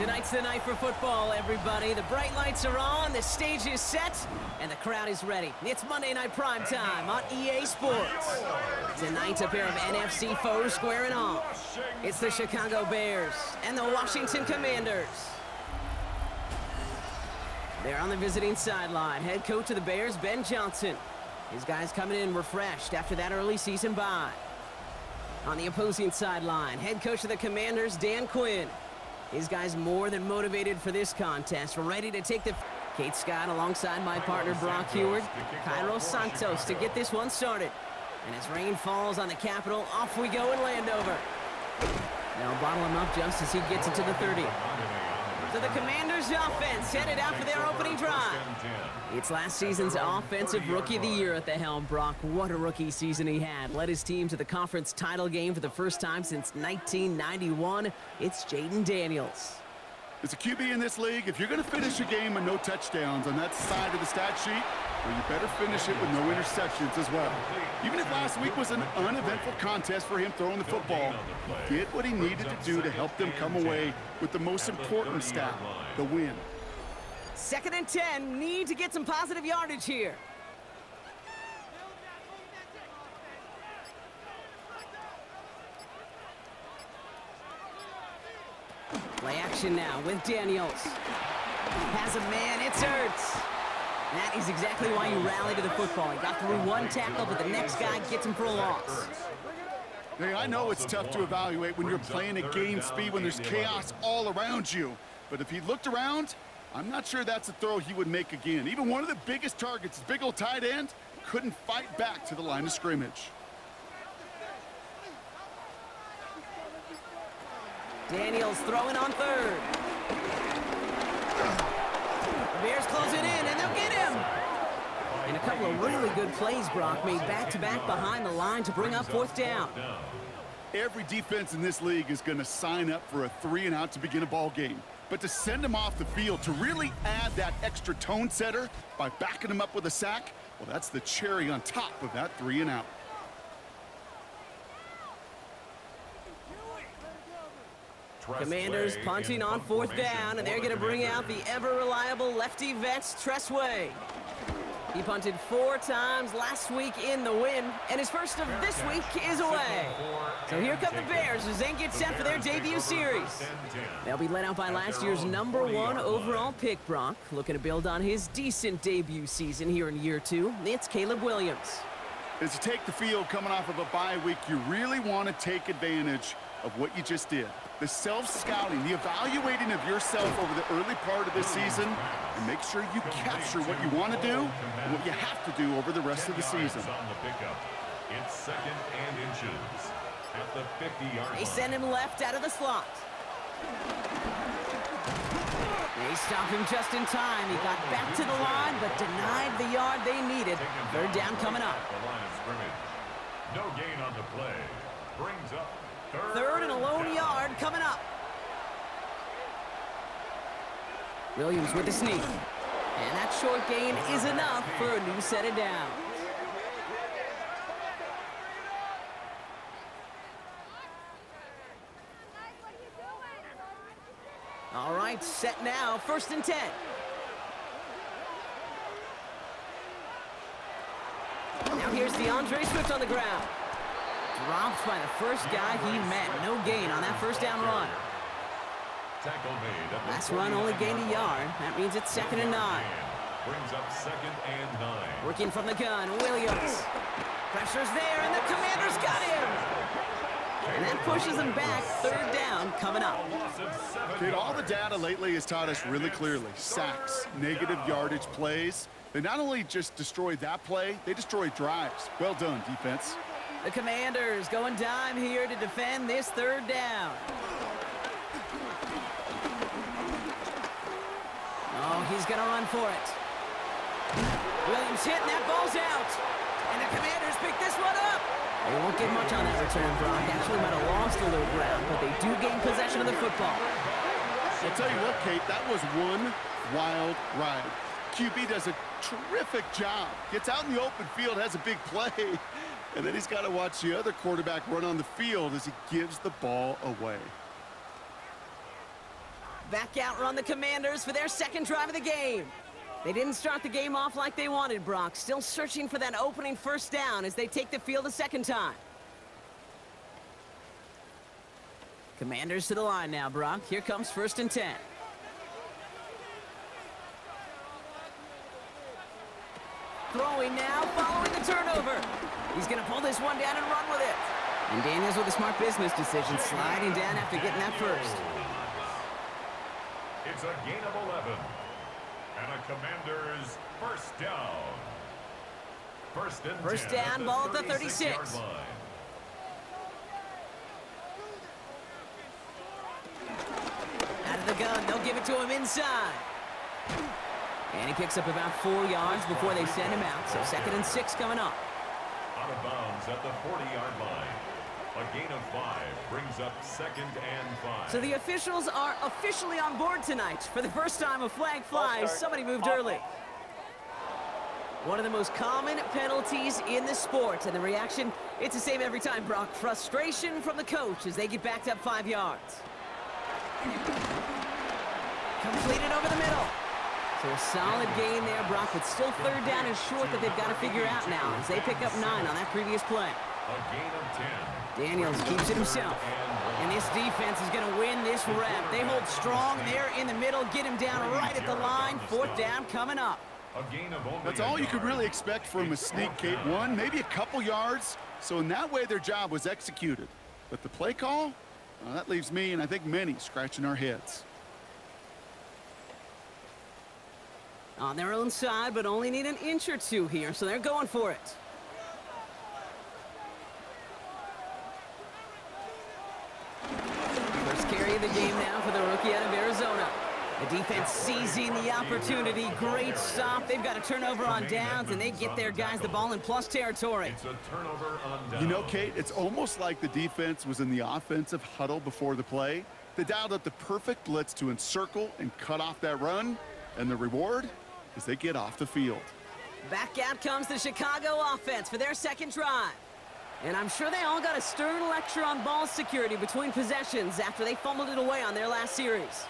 Tonight's the night for football, everybody. The bright lights are on, the stage is set, and the crowd is ready. It's Monday Night Prime Time on EA Sports. Tonight, a pair of NFC foes squaring off. It's the Chicago Bears and the Washington Commanders. They're on the visiting sideline. Head coach of the Bears, Ben Johnson. His guys coming in refreshed after that early season bye. On the opposing sideline, head coach of the Commanders, Dan Quinn. His guys more than motivated for this contest, ready to take the... Kate Scott alongside my partner, Brock Heward. Cairo Santos to get this one started. And as rain falls on the Capitol, off we go in Landover. They'll bottle him up just as he gets it to the 30. So the Commanders' offense headed out for their opening drive. It's last season's Offensive Rookie of the Year at the helm, Brock. What a rookie season he had. Led his team to the conference title game for the first time since 1991. It's Jaden Daniels. As a QB in this league, if you're going to finish a game with no touchdowns on that side of the stat sheet, well, you better finish it with no interceptions as well. Even if last week was an uneventful contest for him throwing the football, he did what he needed to do to help them come away with the most important stat, the win. 2nd and 10, need to get some positive yardage here. Play action now with Daniels. Has a man, it's Ertz. That is exactly why you rally to the football. He got through one tackle, but the next guy gets him for a loss. Hey, I know it's tough to evaluate when you're playing at game speed when there's chaos all around you. But if he looked around, I'm not sure that's a throw he would make again. Even one of the biggest targets, his big old tight end, couldn't fight back to the line of scrimmage. Daniels throwing on 3rd. The Bears close it in, and they'll get him. And a couple of really good plays, Brock, made back-to-back behind the line to bring up 4th down. Every defense in this league is going to sign up for a 3-and-out to begin a ball game. But to send him off the field, to really add that extra tone setter by backing him up with a sack, well, that's the cherry on top of that 3-and-out. Commanders punting on 4th down, and they're going to bring out the ever-reliable lefty vet, Tressway. He punted 4 times last week in the win, and his first of this week is away. So here come the Bears as they get set for their debut series. They'll be led out by last year's #1 overall pick, Brock. Looking to build on his decent debut season here in year 2. It's Caleb Williams. As you take the field coming off of a bye week, you really want to take advantage of what you just did. The self-scouting, the evaluating of yourself over the early part of this season, and make sure you capture what you want to do and what you have to do over the rest of the season. It's 2nd and inches at the 50-yard line. They send him left out of the slot. They stop him just in time. He got back to the line, but denied the yard they needed. 3rd down coming up. The line of scrimmage. No gain on the play. Brings up 3rd and a lone yard coming up. Williams with the sneak. And that short gain is enough for a new set of downs. All right, set now, 1st and 10. Now here's DeAndre Swift on the ground. Dropped by the first guy he met. No gain on that 1st down run. Last run only gained a yard. That means it's 2nd and 9. Brings up 2nd and 9. Working from the gun, Williams. Pressure's there, and the Commanders got him. And that pushes him back. 3rd down coming up. Kid, all the data lately has taught us really clearly. Sacks, negative yardage plays. They not only just destroy that play, they destroy drives. Well done, defense. The Commanders going dime here to defend this 3rd down. Oh, he's going to run for it. Williams hit, and that ball's out. And the Commanders pick this one up. They won't get much on that return, Brock. Actually might have lost a little ground, but they do gain possession of the football. I'll tell you what, Kate, that was one wild ride. QB does a terrific job. Gets out in the open field, has a big play. And then he's got to watch the other quarterback run on the field as he gives the ball away. Back out run the Commanders for their second drive of the game. They didn't start the game off like they wanted, Brock. Still searching for that opening first down as they take the field a second time. Commanders to the line now, Brock. Here comes 1st and 10. Throwing now, following the turnover. He's going to pull this one down and run with it. And Daniels with a smart business decision, sliding down after getting that first. It's a gain of 11. And a Commanders first down. First down, ball at the 36. Out of the gun, they'll give it to him inside. And he picks up about 4 yards before they send him out. So 2nd and 6 coming up. Out of bounds at the 40-yard line. A gain of 5 brings up 2nd and 5. So the officials are officially on board tonight. For the first time, a flag flies. Somebody moved early. One of the most common penalties in the sport. And the reaction, it's the same every time, Brock. Frustration from the coach as they get backed up 5 yards. Completed over the middle. So a solid gain there, Brock, but still 3rd down and short that they've got to figure out now as they pick up 9 on that previous play. A gain of 10. Daniels keeps it himself. And this defense is going to win this rep. They hold strong there in the middle, get him down right at the line. 4th down coming up. A gain of only That's all you could really expect from a sneak, Kate. 1, maybe a couple yards. So in that way, their job was executed. But the play call, well, that leaves me and I think many scratching our heads. On their own side, but only need an inch or 2 here, so they're going for it. First carry of the game now for the rookie out of Arizona. The defense seizing the opportunity. Great stop. They've got a turnover on downs, and they get their guys the ball in plus territory. It's a turnover on downs. You know, Kate, it's almost like the defense was in the offensive huddle before the play. They dialed up the perfect blitz to encircle and cut off that run, and the reward is they get off the field. Back out comes the Chicago offense for their second drive. And I'm sure they all got a stern lecture on ball security between possessions after they fumbled it away on their last series.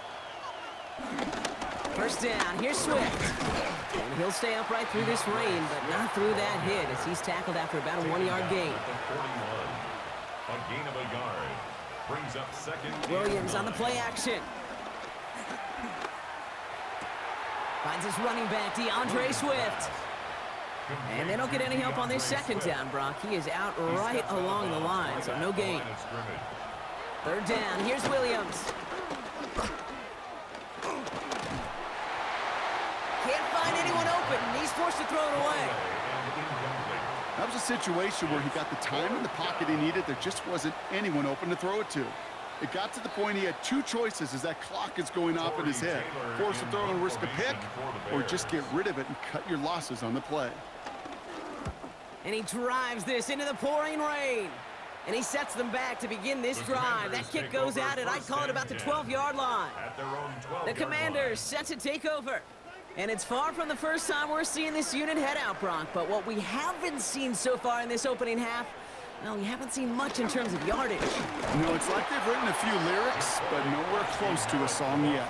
First down, here's Swift. And he'll stay upright through this rain, but not through that hit as he's tackled after about a 1-yard gain. A gain of a yard brings up 2nd. Williams on the play action. Finds his running back, DeAndre Swift. And they don't get any help on this second down, Brock. He is out right along the line, so no gain. 3rd down, here's Williams. Can't find anyone open, and he's forced to throw it away. That was a situation where he got the time in the pocket he needed. There just wasn't anyone open to throw it to. It got to the point he had 2 choices as that clock is going off in his head. Force a throw and risk a pick, or just get rid of it and cut your losses on the play. And he drives this into the pouring rain. And he sets them back to begin this drive. That kick goes out, and I'd call it about the 12-yard line. The Commanders set to take over. And it's far from the first time we're seeing this unit head out, Brock. But what we haven't seen so far in this opening half, well, we haven't seen much in terms of yardage. No, it's like they've written a few lyrics, but nowhere close to a song yet.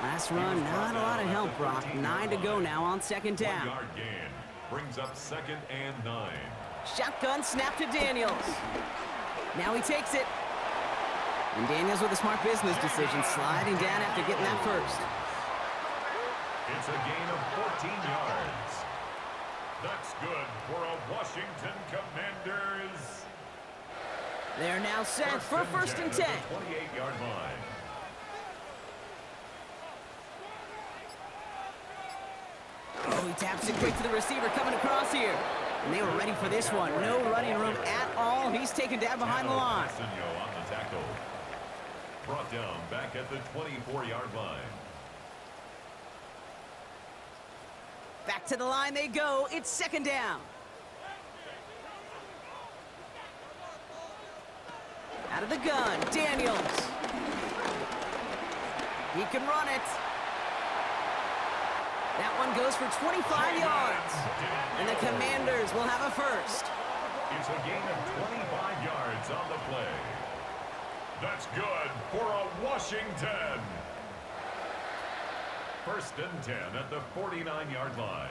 Last run, not a lot of help, Brock. 9 to go now on 2nd down. 1-yard gain brings up 2nd and 9. Shotgun snap to Daniels. Now he takes it. And Daniels with a smart business decision, sliding down after getting that first. It's a gain of 14 yards. That's good for a Washington Commanders. They're now set for 1st and 10. 28-yard line. Oh, he taps it quick to the receiver coming across here. And they were ready for this one. No running room at all. He's taken down behind the line. On the tackle. Brought down back at the 24-yard line. Back to the line they go. It's 2nd down. Out of the gun, Daniels. He can run it. That one goes for 25 yards. And the Commanders will have a first. It's a gain of 25 yards on the play. That's good for a Washington First and 10 at the 49-yard line.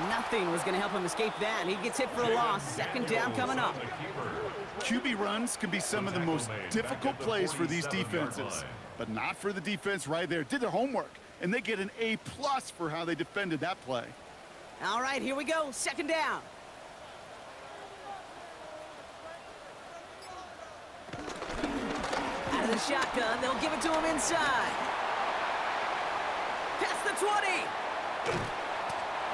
Nothing was going to help him escape that, and he gets hit for a loss. Second down coming up. QB runs can be some of the most difficult plays for these defenses, but not for the defense right there. Did their homework, and they get an A+ for how they defended that play. All right, here we go. Second down. Out of the shotgun, they'll give it to him inside. Past the 20.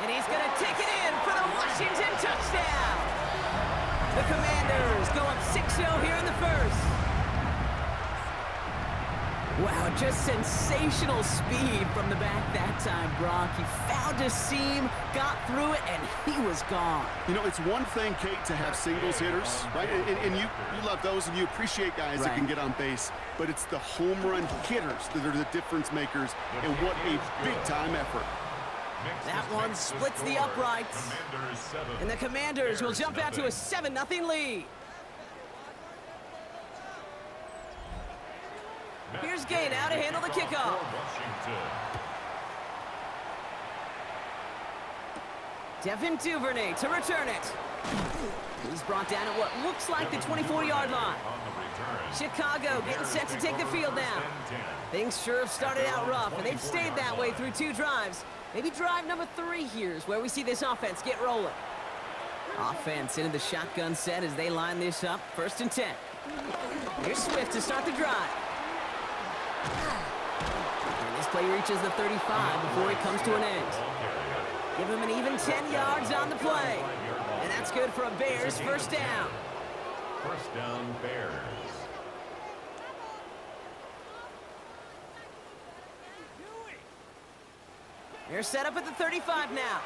And he's going to take it in for the Washington touchdown. The Commanders go up 6-0 here in the first. Wow, just sensational speed from the back that time, Brock. He found a seam, got through it, and he was gone. You know, it's one thing, Kate, to have singles hitters, right? And you love those, and you appreciate guys that can get on base. But it's the home run hitters that are the difference makers, and what a big-time effort. That one splits the uprights. And the Commanders will jump out to a 7-0 lead. Here's Gay now to handle the kickoff. Devin Duvernay to return it. He's brought down at what looks like the 24-yard line. Chicago getting set to take the field now. Things sure have started out rough, and they've stayed that way through 2 drives. Maybe drive number 3 here is where we see this offense get rolling. Offense into the shotgun set as they line this up. First and 10. Here's Swift to start the drive. And this play reaches the 35 before it comes to an end. Give him an even 10 yards on the play. And that's good for a Bears first down. First down, Bears. They're set up at the 35 now.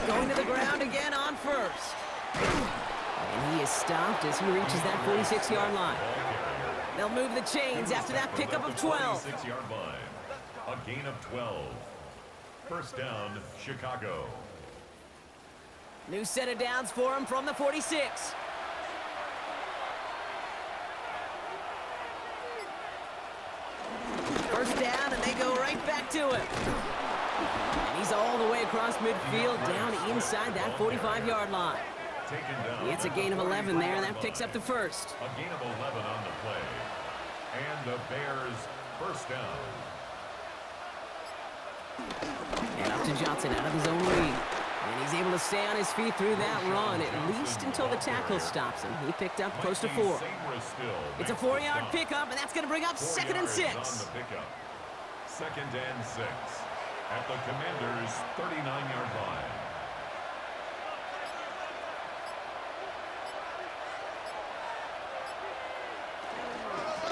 Going to the ground again on first. And he is stopped as he reaches that 46-yard line. They'll move the chains after that pickup of 12. 46-yard line. A gain of 12. First down, Chicago. New set of downs for him from the 46. First down, and they go right back to him. And he's all the way across midfield, down inside that 45-yard line. It's a gain of 11 there, and that picks up the first. A gain of 11 on the play. And the Bears first down. And up to Johnson out of his own lead. And he's able to stay on his feet through that run, at least until the tackle stops him. He picked up close to 4. It's a 4-yard pickup, and that's going to bring up 2nd and 6. Second and 6 at the Commanders' 39-yard line.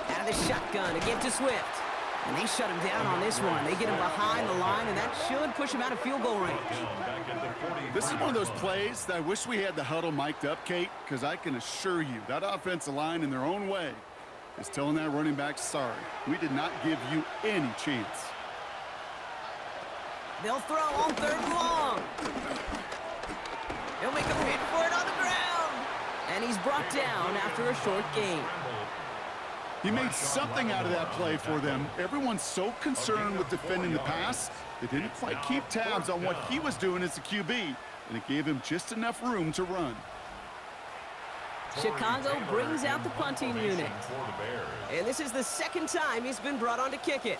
Out of the shotgun to give to Swift. And they shut him down on this one. They get him behind the line, and that should push him out of field goal range. This is one of those plays that I wish we had the huddle mic'd up, Kate, because I can assure you that offensive line in their own way is telling that running back, sorry, we did not give you any chance. They'll throw on 3rd and long. He'll make a hit for it on the ground. And he's brought down after a short gain. He made something out of that play for them. Everyone's so concerned with defending the pass, they didn't quite keep tabs on what he was doing as a QB, and it gave him just enough room to run. Chicago brings out the punting unit. And this is the 2nd time he's been brought on to kick it.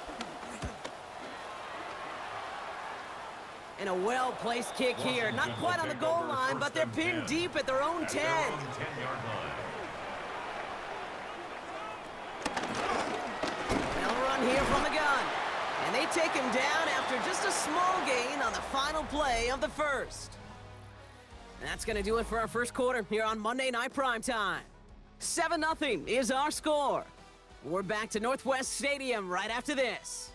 And a well-placed kick here. Not quite on the goal line, but they're pinned deep at their own 10. They'll run here from the gun. And they take him down after just a small gain on the final play of the first. And that's going to do it for our first quarter here on Monday Night Primetime. 7-0 is our score. We're back to Northwest Stadium right after this.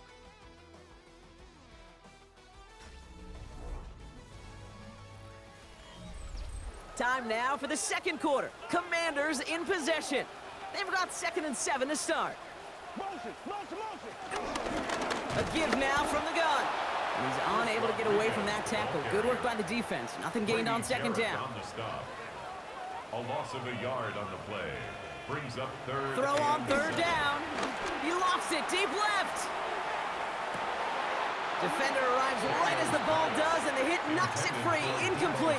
Time now for the second quarter. Commanders in possession. They've got 2nd and 7 to start. A give now from the gun. And he's unable to get away from that tackle. Good work by the defense. Nothing gained on 2nd down. On the stop. A loss of a yard on the play. Brings up 3rd. Throw on 3rd down. He lofts it deep left. Defender arrives right as the ball does, and the hit knocks it free. Incomplete.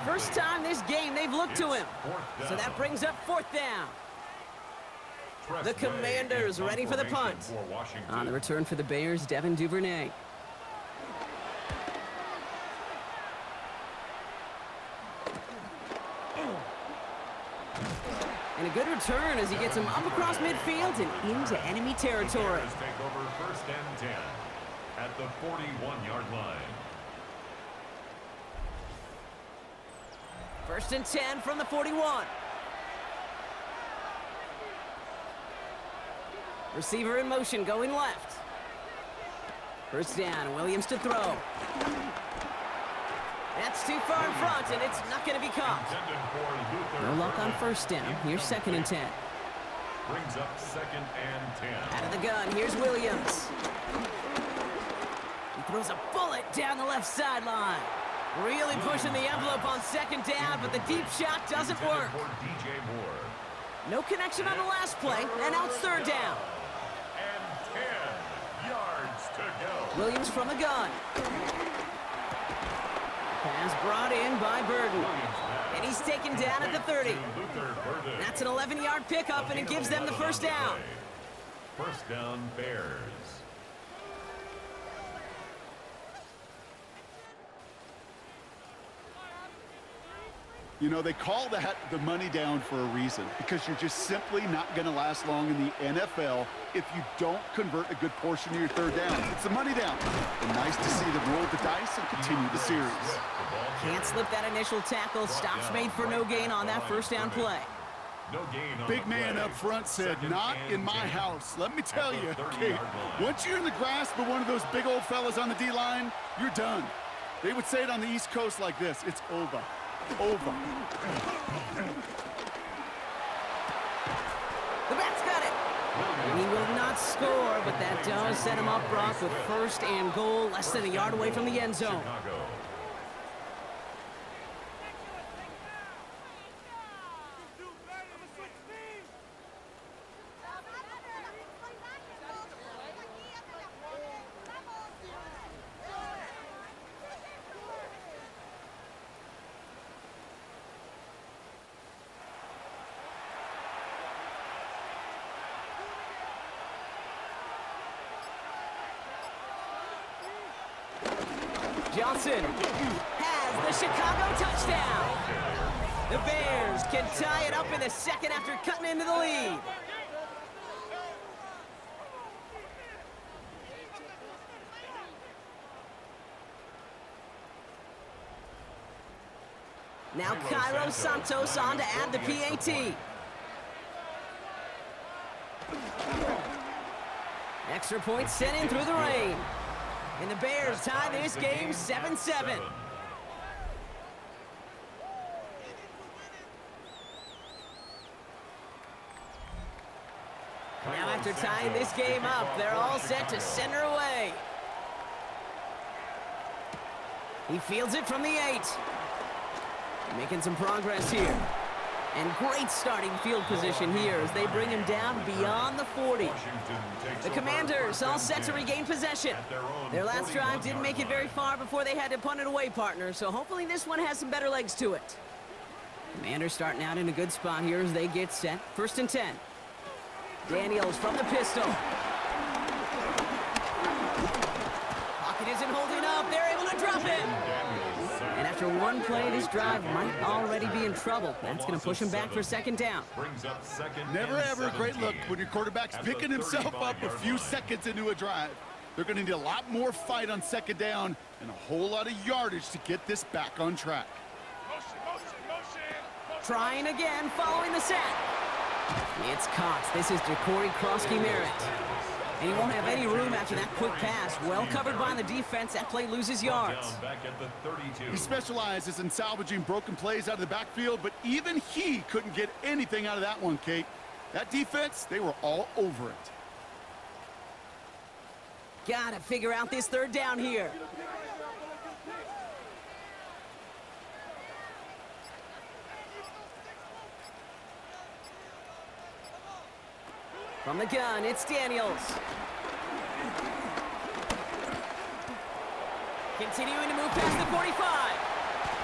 First time this game they've looked to him. So that brings up 4th down. The Commanders ready for the punt. On the return for the Bears, Devin Duvernay. And a good return as he gets him up across midfield and into enemy territory. Take over 1st and 10 at the 41-yard line. 1st and 10 from the 41. Receiver in motion going left. 1st down, Williams to throw. That's too far in front, and it's not going to be caught. No luck on 1st down. Here's 2nd and 10. Brings up 2nd and 10. Out of the gun, here's Williams. He throws a bullet down the left sideline. Really pushing the envelope on 2nd down, but the deep shot doesn't work. No connection on the last play, and now it's 3rd down. And 10 yards to go. Williams from the gun. Pass brought in by Burden. And he's taken down at the 30. That's an 11-yard pickup, and it gives them the 1st down. 1st down, Bears. You know, they call that the money down for a reason, because you're just simply not going to last long in the NFL if you don't convert a good portion of your 3rd down. It's the money down. And nice to see them roll the dice and continue the series. Can't slip that initial tackle. Stops made for no gain on that 1st down play. No gain on Big man up front said, not in my house. Let me tell you, okay, once you're in the grasp of one of those big old fellas on the D-line, you're done. They would say it on the East Coast like this: it's over. Over. The Bats got it. And he will not score, but that does set him up, Brock, with 1st and goal, less than a yard away from the end zone. Chicago. Johnson has the Chicago touchdown. The Bears can tie it up in the 2nd after cutting into the lead. Now Cairo Santos on to add the PAT. Extra point sent in through the rain. And the Bears tie this game 7-7. Now after tying this game up, they're all set to send her away. He fields it from the 8. Making some progress here. And great starting field position here as they bring him down beyond the 40. The Commanders all set to regain possession. Their last drive didn't make it very far before they had to punt it away, partner, so hopefully this one has some better legs to it. Commanders starting out in a good spot here as they get set. 1st and 10. Daniels from the pistol. Pocket isn't holding up. They're able to drop it. And after one play, this drive might already be in trouble. That's going to push him back for 2nd down. Never ever a great look when your quarterback's picking himself up a few seconds into a drive. They're going to need a lot more fight on 2nd down and a whole lot of yardage to get this back on track. Trying again following the sack. It's caught. This is Jacory Krosky-Merritt. And he won't have any room after that quick pass. Well covered by the defense. That play loses yards. Back at the 32. He specializes in salvaging broken plays out of the backfield, but even he couldn't get anything out of that one, Kate. That defense, they were all over it. Gotta figure out this third down here. From the gun, it's Daniels. Continuing to move past the 45.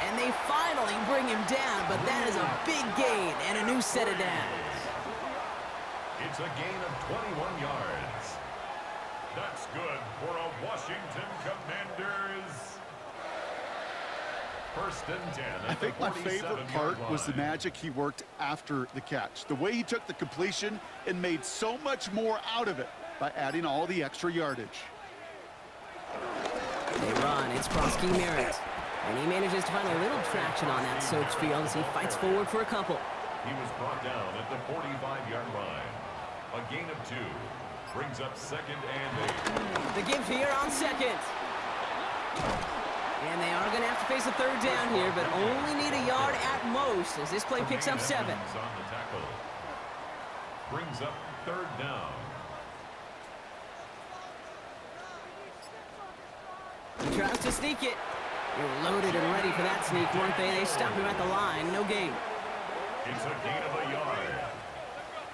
And they finally bring him down, but that is a big gain and a new set of downs. It's a gain of 21 yards. That's good for a Washington Commanders. First and 10. I think my favorite part was the magic he worked after the catch. The way he took the completion and made so much more out of it by adding all the extra yardage. They run. It's Krosky Merritt. And he manages to find a little traction on that soaked field as he fights forward for a couple. He was brought down at the 45-yard line. A gain of 2. Brings up second and 8. The give here on second. And they are going to have to face a third down here, but only need a yard at most as this play picks up 7. On the tackle. Brings up third down. He tries to sneak it. They were loaded and ready for that sneak, weren't they? They stopped him at the line. No gain. It's a gain of a yard.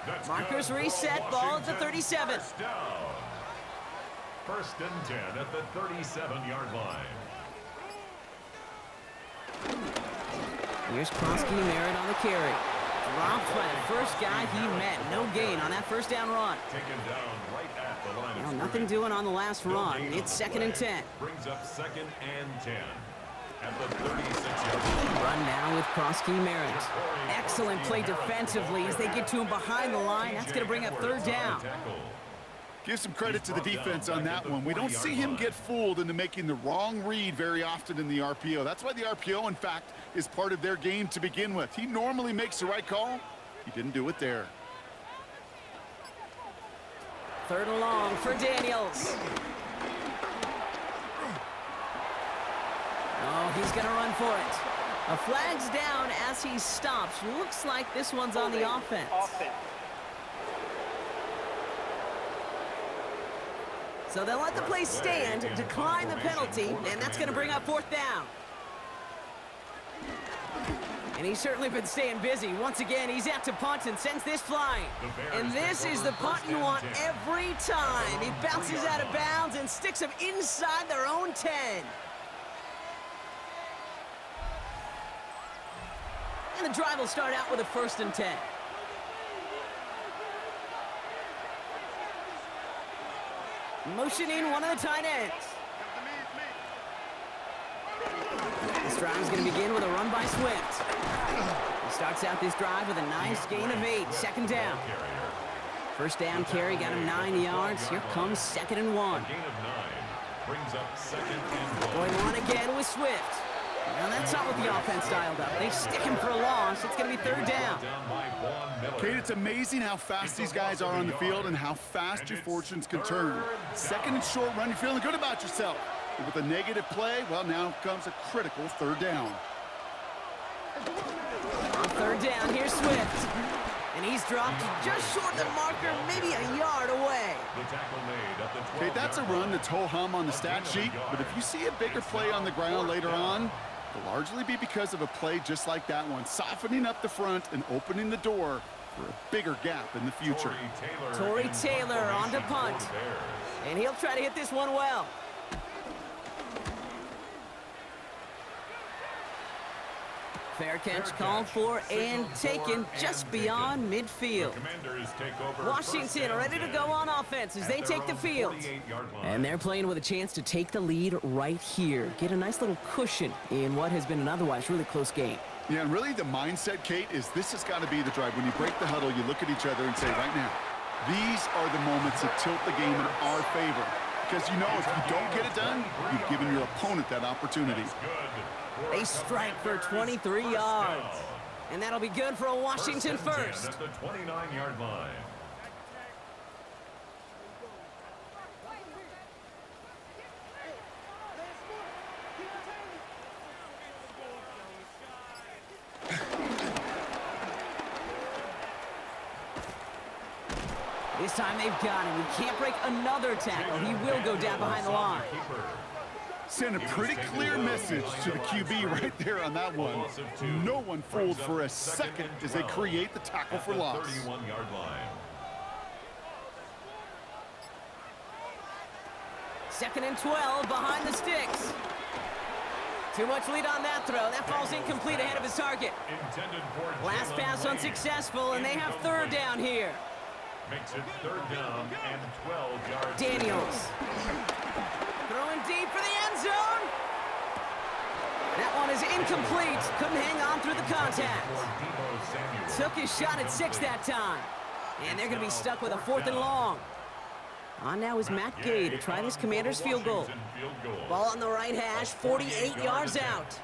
That's Markers good for reset. Ball at the 37. First down. First and 10 at the 37-yard line. Here's Krosky Merritt on the carry. Dropped by the first guy he met. No gain on that first down run. Taken down right at the line of Well, nothing scrimmage. doing on the last run. It's second and 10. Brings up second and 10 at the 36-yard line. Run now with Krosky Merritt. Excellent play defensively as they get to him behind the line. That's going to bring up third down. Give some credit to the defense on that one. We don't see him get fooled into making the wrong read very often in the RPO. That's why the RPO, in fact, is part of their game to begin with. He normally makes the right call. He didn't do it there. Third and long for Daniels. Oh, he's going to run for it. A flag's down as he stops. Looks like this one's on the offense. So they'll let the play stand, decline the penalty, and that's going to bring up fourth down. And he's certainly been staying busy. Once again, he's out to punt and sends this flying. And this is the punt you want every time. He bounces out of bounds and sticks them inside their own 10. And the drive will start out with a first and 10. Motioning one of the tight ends. This drive is going to begin with a run by Swift. He starts out this drive with a nice gain of 8. Second down. First down carry got him 9 yards. Here comes second and 1. Gain of 9 brings up second and 1. Going on again with Swift. Now that's not what the offense dialed up. They stick him for a loss. It's going to be third down. Kate, it's amazing how fast these guys are on the field and how fast your fortunes can turn. Second and short run, you're feeling good about yourself. But with a negative play, well, now comes a critical third down. On third down, here's Swift. And he's dropped just short of the marker, maybe a yard away. The tackle made at the 12-yard Okay, that's a run that's ho-hum on the stat sheet, but if you see a bigger play on the ground later on, it'll largely be because of a play just like that one, softening up the front and opening the door for a bigger gap in the future. Torrey Taylor on to punt. And he'll try to hit this one well. Fair catch called for and taken just beyond midfield. Washington ready to go on offense as they take the field. And they're playing with a chance to take the lead right here. Get a nice little cushion in what has been an otherwise really close game. Yeah, and really the mindset, Kate, is this has got to be the drive. When you break the huddle, you look at each other and say, right now, these are the moments that tilt the game in our favor. Because you know if you don't get it done, you've given your opponent that opportunity. They strike for 23 yards. And that'll be good for a Washington first. At the 29-yard line. This time they've got him. He can't break another tackle. He will go down behind the line. Send a pretty clear message to the QB right there on that one. No one fooled for a second as they create the tackle for loss. 31-yard line. 2nd and 12 behind the sticks. Too much lead on that throw. That falls incomplete ahead of his target. Last pass unsuccessful, and they have 3rd down here. Makes it 3rd down and 12 yards. Daniels. Throwing deep for the end zone. That one is incomplete. Couldn't hang on through the contact. Took his shot at 6 that time. And they're going to be stuck with a 4th and long. On now is Matt Gay to try this Commanders field goal. Ball on the right hash, 48 yards out.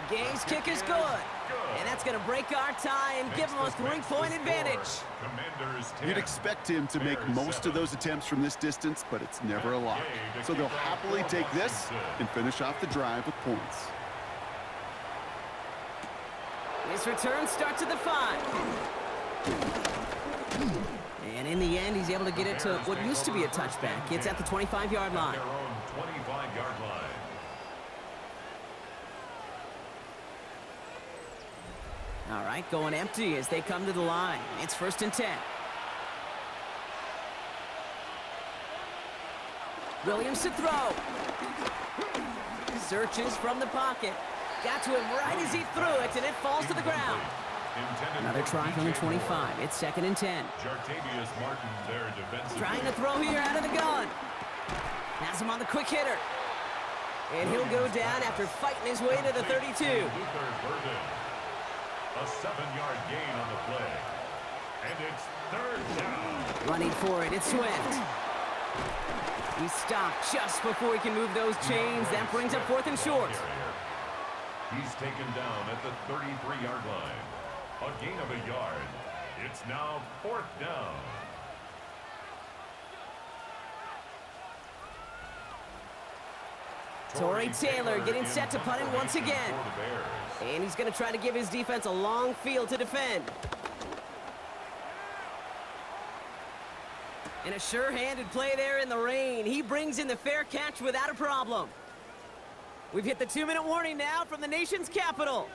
Gay's kick is good. And that's going to break our tie and give him a 3-point advantage. You'd expect him to make most of those attempts from this distance, but it's never a lock. So they'll happily take this and finish off the drive with points. His return starts at the 5. And in the end, he's able to get it to what used to be a touchback. It's at the 25-yard line. Their own 25-yard line. All right, going empty as they come to the line. It's 1st and 10. Williams to throw. Searches from the pocket. Got to him right as he threw it, and it falls to the ground. Another try from the 25. It's 2nd and 10. Trying to throw here out of the gun. Has him on the quick hitter. And he'll go down after fighting his way to the 32. A 7-yard gain on the play. And it's 3rd down. Running for it, it's Swift. He's stopped just before he can move those chains. That brings up 4th and short. He's taken down at the 33-yard line. A gain of a yard. It's now 4th down. Torrey Taylor getting set to punt it once again. And he's going to try to give his defense a long field to defend. And a sure-handed play there in the rain. He brings in the fair catch without a problem. We've hit the 2-minute warning now from the nation's capital.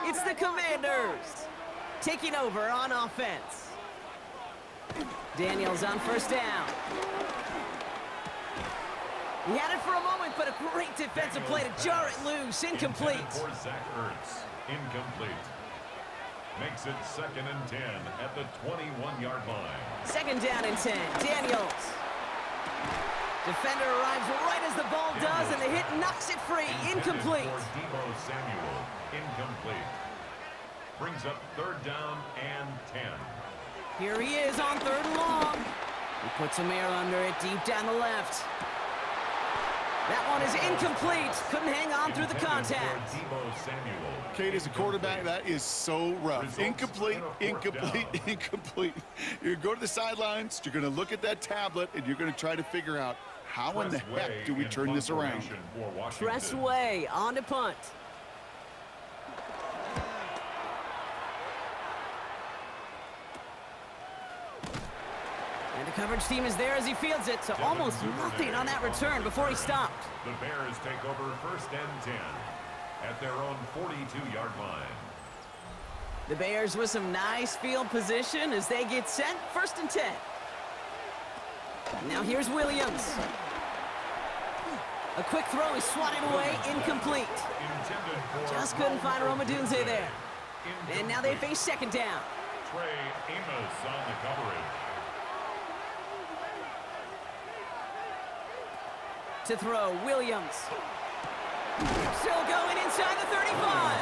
It's the Commanders taking over on offense. Daniels on 1st down. He had it for a moment, but a great defensive play to jar it loose. Incomplete. For Zach Ertz. Incomplete. Makes it 2nd and 10 at the 21-yard line. 2nd down and 10. Daniels. Defender arrives right as the ball does, and the hit knocks it free. Incomplete. For Deebo Samuel. Incomplete. Brings up 3rd down and 10. Here he is on 3rd and long. He puts some air under it deep down the left. That one is incomplete. Couldn't hang on through the contact. Kate, as a quarterback, that is so rough. Incomplete, incomplete, incomplete. You're going to go to the sidelines, you're going to look at that tablet, and you're going to try to figure out how in the heck do we turn this around. Press way on to punt. And the coverage team is there as he fields it, so almost nothing on that return before he stopped. The Bears take over 1st and 10 at their own 42-yard line. The Bears with some nice field position as they get set. 1st and 10. Now here's Williams. A quick throw is swatted away, incomplete. Just couldn't find Romadunze there. And now they face 2nd down. Trey Amos on the coverage. To throw, Williams. Still going inside the 35.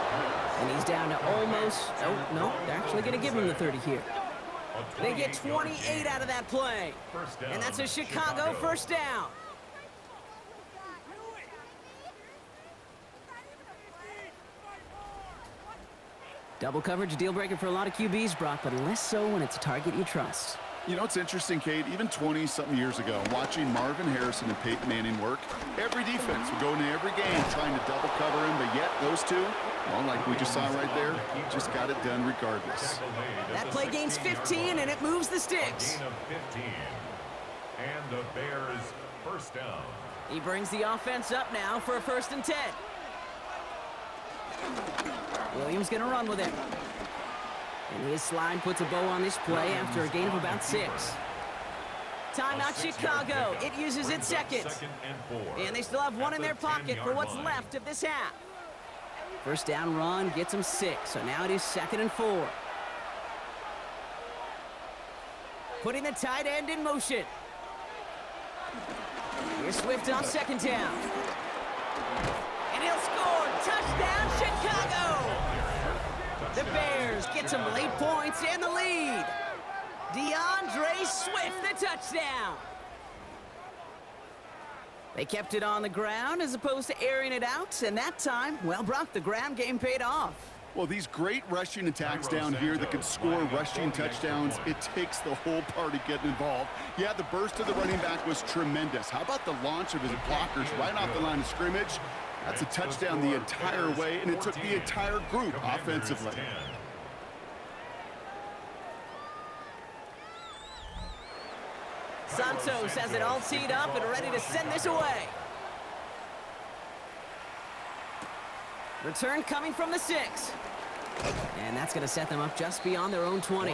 And he's down to almost, oh, no, they're actually going to give him the 30 here. They get 28 out of that play. And that's a Chicago 1st down. Double coverage, a deal breaker for a lot of QBs, Brock, but less so when it's a target you trust. You know, it's interesting, Kate, even 20-something years ago, watching Marvin Harrison and Peyton Manning work, every defense would go into every game trying to double cover him, but yet those two, Well, like we just saw right there, just got it done regardless. That play gains 15, and it moves the sticks. Gain of 15. And the Bears first down. He brings the offense up now for a 1st and 10. Williams gonna run with it. And his slide puts a bow on this play after a gain of about 6. Timeout Chicago. It uses its seconds. And they still have one in their pocket for what's left of this half. First down run gets them 6. So now it is 2nd and 4. Putting the tight end in motion. Here's Swift on 2nd down. And he'll score. Touchdown, Chicago! The Bears get some late points and the lead. DeAndre Swift, the touchdown. They kept it on the ground as opposed to airing it out, and that time, well, Brock, the ground game paid off. Well, these great rushing attacks down here that can score rushing touchdowns, it takes the whole party getting involved. Yeah, the burst of the running back was tremendous. How about the launch of his blockers right off the line of scrimmage? That's a touchdown the entire way, and it took the entire group offensively. Santos has it all teed up and ready to send this away. Return coming from the 6. And that's going to set them up just beyond their own 20.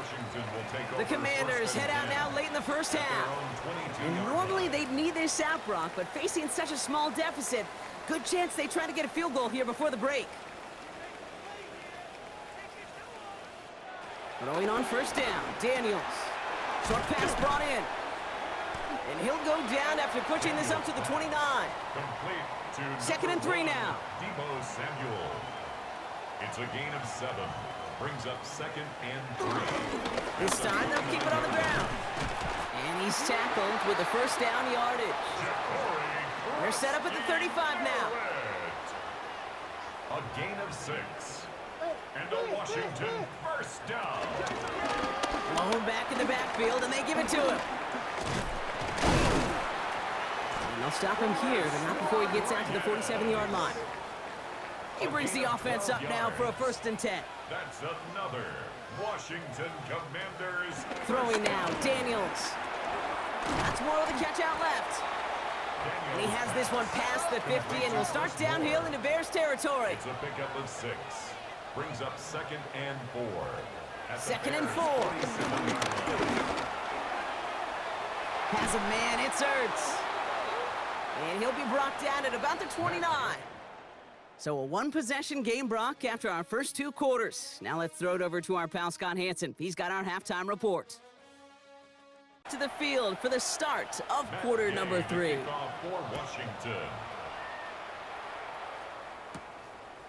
The Commanders head out now late in the first half. And normally they'd need this out, Brock, but facing such a small deficit, good chance they try to get a field goal here before the break. Throwing on first down, Daniels. Short pass brought in. And he'll go down after pushing this up to the 29. 2nd and 3 now. Debo Samuel. It's a gain of 7. Brings up 2nd and 3. This time they'll keep it on the ground. And he's tackled with the first down yardage. They're set up at the 35 now. A gain of 6. And a Washington first down. Low back in the backfield, and they give it to him. And they'll stop him here, but not before he gets out to the 47-yard line. He brings the offense up now for a 1st and 10. That's another Washington Commanders. Throwing now, Daniels. That's more with a catch out left. And he has this one past the 50 and will start downhill into Bears territory. It's a pickup of 6. Brings up 2nd and 4. 2nd and 4. Has a man, it's Ertz. And he'll be brought down at about the 29. So a one-possession game, Brock, after our first 2 quarters. Now let's throw it over to our pal Scott Hansen. He's got our halftime report. To the field for the start of quarter number 3. For Washington.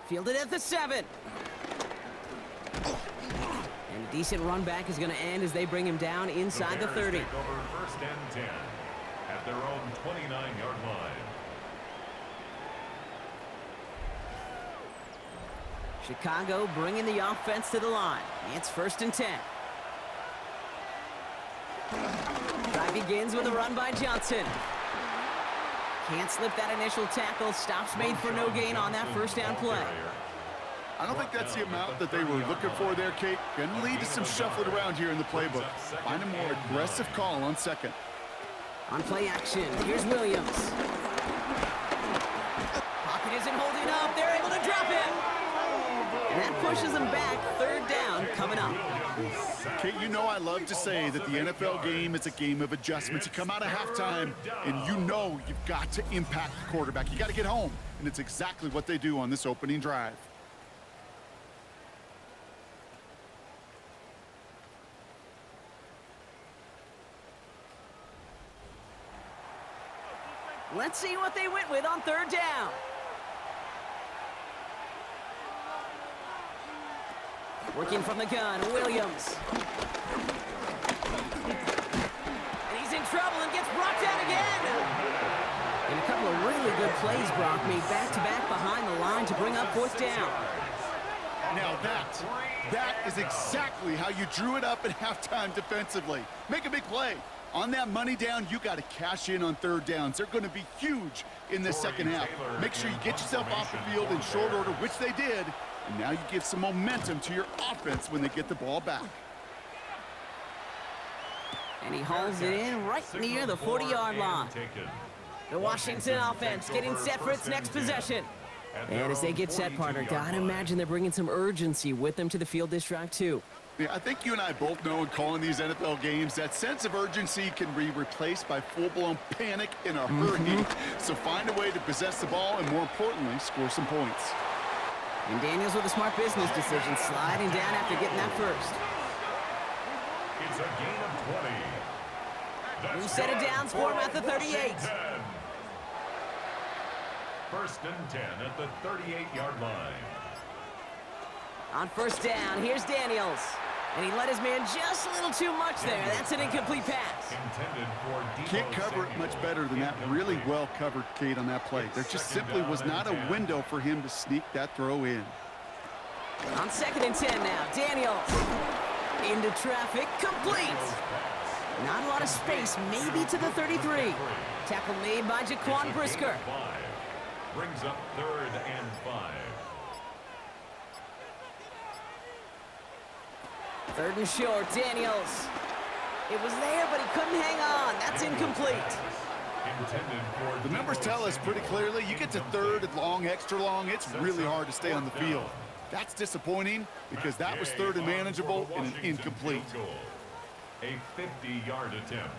Fielded at the 7. And a decent run back is going to end as they bring him down inside the 30. Take over 1st and 10 at their own 29-yard line. Chicago bringing the offense to the line. It's 1st and 10. Drive begins with a run by Johnson. Can't slip that initial tackle. Stops made for no gain on that first down play. I don't think that's the amount that they were looking for there, Kate. Going to lead to some shuffling around here in the playbook. Find a more aggressive call on 2nd. On play action, here's Williams. Pocket isn't holding up. They're able to drop it. And that pushes them back. 3rd down coming up. Kate, you know I love to say that the NFL game is a game of adjustments. You come out of halftime, and you know you've got to impact the quarterback. You got to get home, and it's exactly what they do on this opening drive. Let's see what they went with on 3rd down. Working from the gun, Williams. And he's in trouble and gets brought down again. And a couple of really good plays, Brock, made back-to-back behind the line to bring up 4th down. Now that is exactly how you drew it up at halftime defensively. Make a big play. On that money down, you got to cash in on 3rd downs. They're going to be huge in the second half. Make sure you get yourself off the field in short order, which they did, And now you give some momentum to your offense when they get the ball back. And he hauls it in right near the 40-yard line. The Washington offense getting set for its next possession. And as they get set, partner, gotta imagine they're bringing some urgency with them to the field this drive, too. Yeah, I think you and I both know in calling these NFL games that sense of urgency can be replaced by full-blown panic in a hurry. So find a way to possess the ball and, more importantly, score some points. And Daniels with a smart business decision, sliding down after getting that first. It's a gain of 20. New set of downs for him at the 38. First and 10 at the 38-yard line. On first down, here's Daniels. And he let his man just a little too much there. That's an incomplete pass. Can't cover it much better than that. Really well covered, Kate, on that play. There just simply was not a window for him to sneak that throw in. On second and 10 now, Daniels. Into traffic, complete. Not a lot of space, maybe to the 33. Tackle made by Jaquan Brisker. Brings up 3rd and 5. 3rd and short, Daniels. It was there, but he couldn't hang on. That's incomplete. The numbers tell us pretty clearly, you get to 3rd and long, extra long, it's really hard to stay on the field. That's disappointing because that was 3rd and manageable and an incomplete. A 50-yard attempt.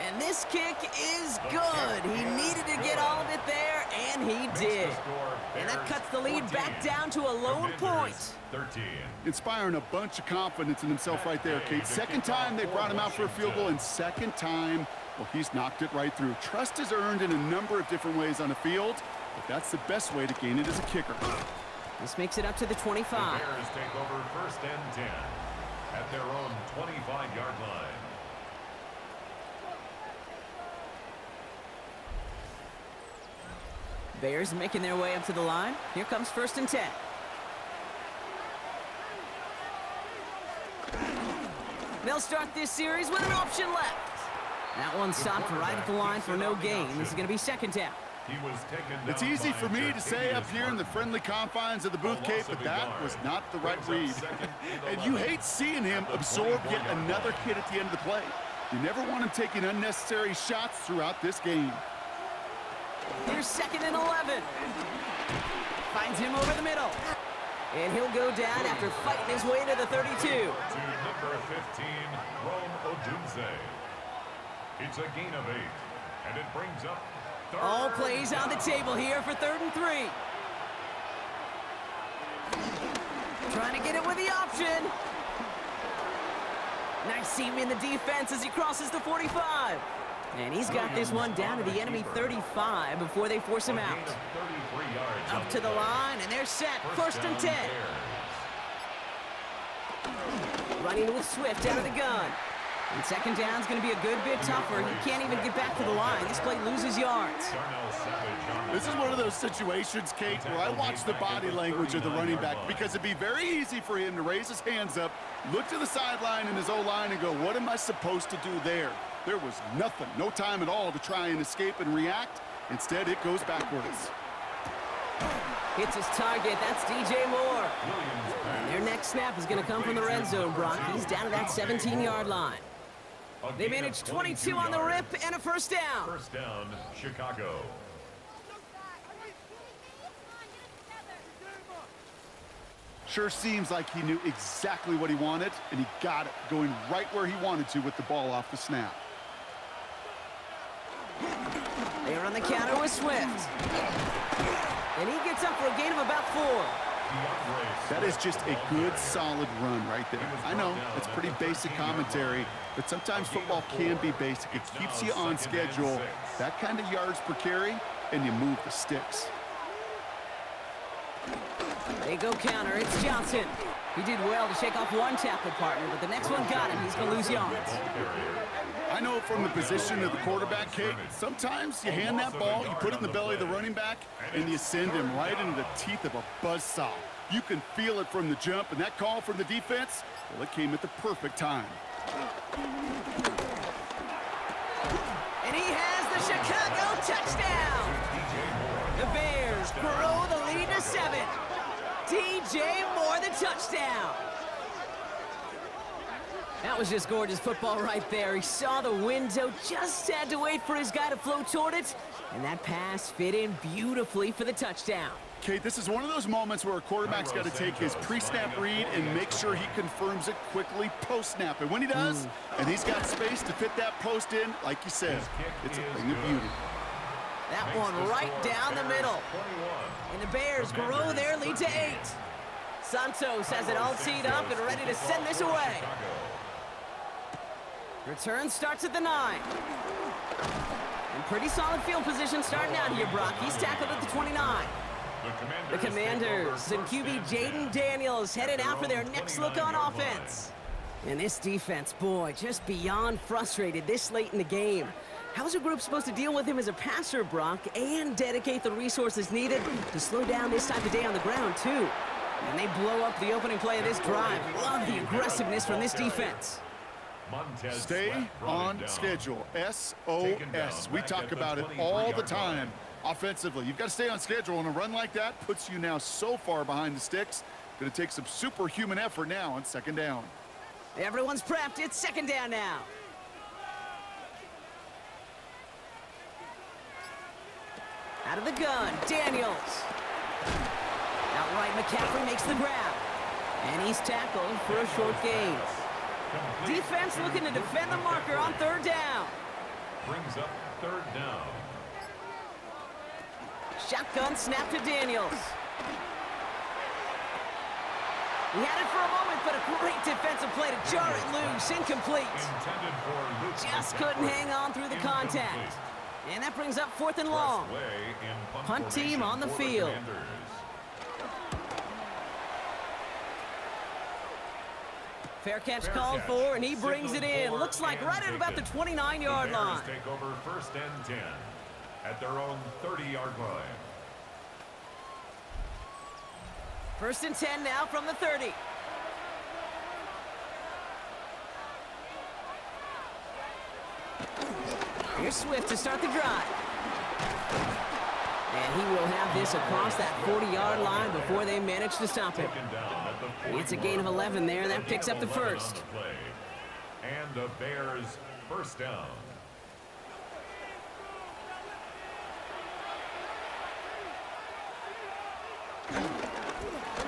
And this kick is good. He needed to get all of it there, and he did. And that cuts the lead back down to a lone point. 13. Inspiring a bunch of confidence in himself right there, Kate. Second time they brought him out for a field goal, and second time, well, he's knocked it right through. Trust is earned in a number of different ways on the field, but that's the best way to gain it as a kicker. This makes it up to the 25. The Bears take over first and 10 at their own 25-yard line. Bears making their way up to the line. Here comes first and 10. They'll start this series with an option left. That one stopped right at the line for no gain. This is going to be second down. It's easy for me to say up here in the friendly confines of the booth, Kate, but that was not the right read. And you hate seeing him absorb yet another hit at the end of the play. You never want him taking unnecessary shots throughout this game. Here's second and 11. Finds him over the middle. And he'll go down after fighting his way to the 32. To number 15, Rome Odunze. It's a gain of 8, and it brings up third. All plays on the table here for 3rd and 3. Trying to get it with the option. Nice seam in the defense as he crosses the 45. And he's got this one down to the enemy 35 before they force him out. Up to the line, and they're set. First and 10. Running with Swift out of the gun. And second down's going to be a good bit tougher. He can't even get back to the line. This play loses yards. This is one of those situations, Kate, where I watch the body language of the running back because it'd be very easy for him to raise his hands up, look to the sideline in his O-line and go, what am I supposed to do there? There was nothing, no time at all to try and escape and react. Instead, it goes backwards. Hits his target. That's DJ Moore. And their next snap is going to come from the red zone, Brock. He's down to that 17-yard line. They managed 22 on the rip and a first down. First down, Chicago. Sure seems like he knew exactly what he wanted, and he got it, going right where he wanted to with the ball off the snap. They're on the counter with Swift. And he gets up for a gain of about 4. That is just a good, solid run right there. I know, it's pretty basic commentary, but sometimes football can be basic. It keeps you on schedule, that kind of yards per carry, and you move the sticks. They go counter. It's Johnson. He did well to shake off one tackle partner, but the next one got him. He's going to lose yards. I know from the position of the quarterback, Kate, sometimes you hand that ball, you put it in the belly of the running back, and you send him right into the teeth of a buzzsaw. You can feel it from the jump, and that call from the defense, well, it came at the perfect time. And he has the Chicago touchdown. The Bears Bears grow the lead to 7. DJ Moore, the touchdown. That was just gorgeous football right there. He saw the window, just had to wait for his guy to float toward it, and that pass fit in beautifully for the touchdown. Kate, this is one of those moments where a quarterback's got to take his pre-snap read and make sure he confirms it quickly post-snap. And when he does, and he's got space to fit that post in, like you said, it's a thing of beauty. That one right down the middle. And the Bears grow their lead to 8. Santos has it all teed up and ready to send this away. Return starts at the 9. And pretty solid field position starting out here, Brock. He's tackled at the 29. The Commanders and QB Jaden Daniels headed out for their next look on offense. And this defense, boy, just beyond frustrated this late in the game. How's a group supposed to deal with him as a passer, Brock, and dedicate the resources needed to slow down this type of day on the ground, too? And they blow up the opening play of this drive. Love the aggressiveness from this defense. Stay on schedule. SOS. We talk about it all the time. Offensively, you've got to stay on schedule, and a run like that puts you now so far behind the sticks. Going to take some superhuman effort now on second down. Everyone's prepped. It's second down now. Out of the gun, Daniels. Outright McCaffrey makes the grab. And he's tackled for a short gain. Defense looking to defend the marker on third down. Brings up third down. Shotgun snap to Daniels. He had it for a moment, but a great defensive play to jar it loose. Incomplete. Just couldn't hang on through the contact. And that brings up 4th and long. Punt team on the field. Fair catch called for, and he brings it in. Looks like right at about the 29-yard line. Take over 1st and 10 at their own 30-yard line. 1st and 10 now from the 30. Here's Swift to start the drive. And he will have this across that 40-yard line before they manage to stop him. It's a gain of 11 there. That picks up the first. And the Bears first down.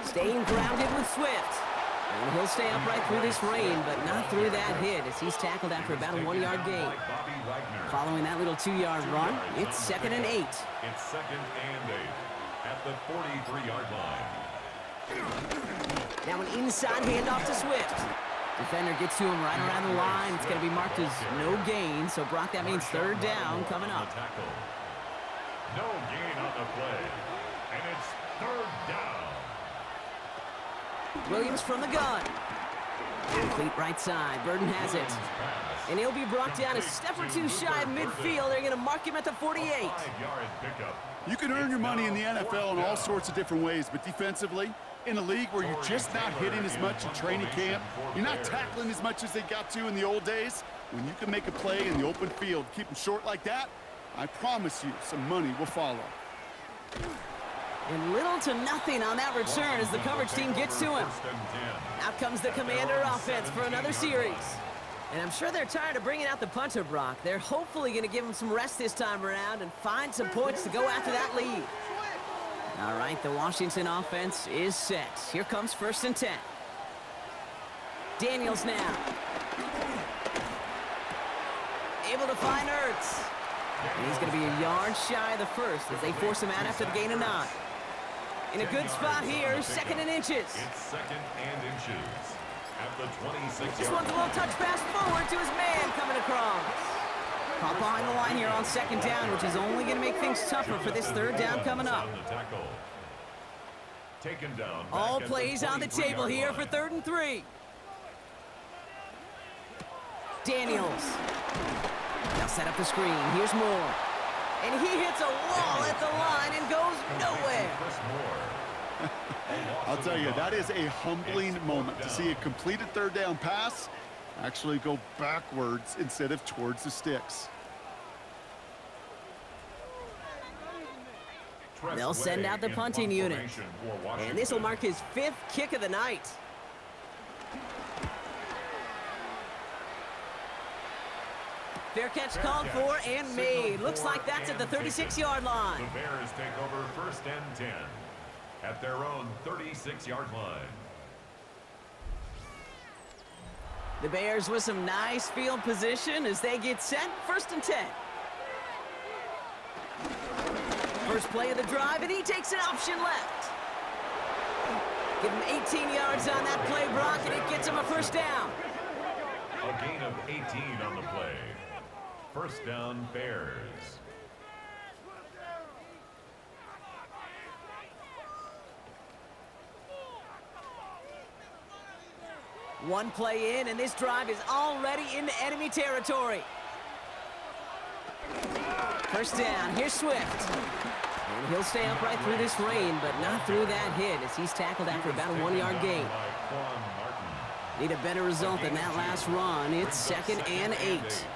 Staying grounded with Swift. And he'll stay upright through this rain, but not through that hit as he's tackled after about a 1-yard gain. Following that little 2-yard run, it's 2nd and 8. It's 2nd and 8 at the 43-yard line. Now an inside handoff to Swift. Defender gets to him right around the line. It's going to be marked as no gain, so Brock, that means third down coming up. No gain on the play, and it's third down. Williams from the gun. Complete right side. Burden has it. And he'll be brought down a step or two shy of midfield. They're going to mark him at the 48. You can earn your money in the NFL in all sorts of different ways, but defensively, in a league where you're just not hitting as much in training camp, you're not tackling as much as they got to in the old days, when you can make a play in the open field, keep them short like that, I promise you some money will follow. And little to nothing on that return as the coverage team gets to him. Out comes the Commander offense for another series. And I'm sure they're tired of bringing out the punter, Brock. They're hopefully going to give him some rest this time around and find some points to go after that lead. All right, the Washington offense is set. Here comes 1st and 10. Daniels now. Able to find Ertz. And he's going to be a yard shy of the first as they force him out after the gain of 9. In a good spot here, 2nd and inches. It's 2nd and inches at the 26. This one's a little touch pass forward to his man coming across. Caught behind the line here on 2nd down, which is only going to make things tougher for this third down coming up. Taken down. All plays on the table here for 3rd and 3. Daniels. Now set up the screen. Here's Moore. And he hits a wall at the line and goes nowhere. I'll tell you, that is a humbling moment to see a completed third down pass actually go backwards instead of towards the sticks. They'll send out the punting unit. And this will mark his 5th kick of the night. Fair catch called for and made. Looks like that's at the 36-yard line. The Bears take over 1st and 10 at their own 36-yard line. The Bears with some nice field position as they get set. 1st and 10. First play of the drive, and he takes an option left. Give him 18 yards on that play, Brock, and it gets him a 1st down. A gain of 18 on the play. 1st down, Bears. One play in, and this drive is already into enemy territory. 1st down, here's Swift. And he'll stay upright through this rain, but not through that hit as he's tackled after about a 1-yard gain. Need a better result than that last run. It's 2nd and 8.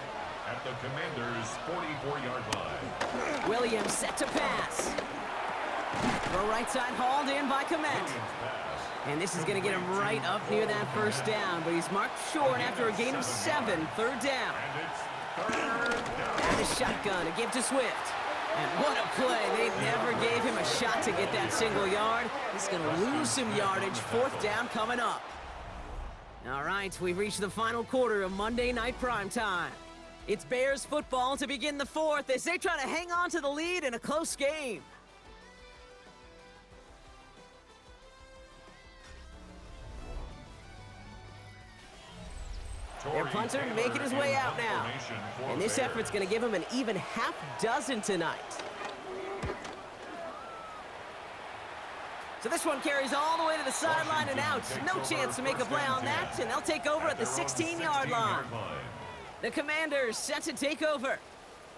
At the Commanders' 44-yard line. Williams set to pass. Throw right side hauled in by Komet. And this is going to get him right up near that 1st down, but he's marked short after a gain of 7. 3rd down. And it's 3rd down. And a shotgun to give to Swift. And what a play. They never gave him a shot to get that single yard. He's going to lose some yardage. 4th down coming up. All right, we've reached the final quarter of Monday Night Primetime. It's Bears football to begin the 4th as they try to hang on to the lead in a close game. Their punter making his way out now. And this effort's going to give him an even half dozen tonight. So this one carries all the way to the sideline and out. No chance to make a play on that, and they'll take over at the 16-yard line. The Commanders set to take over.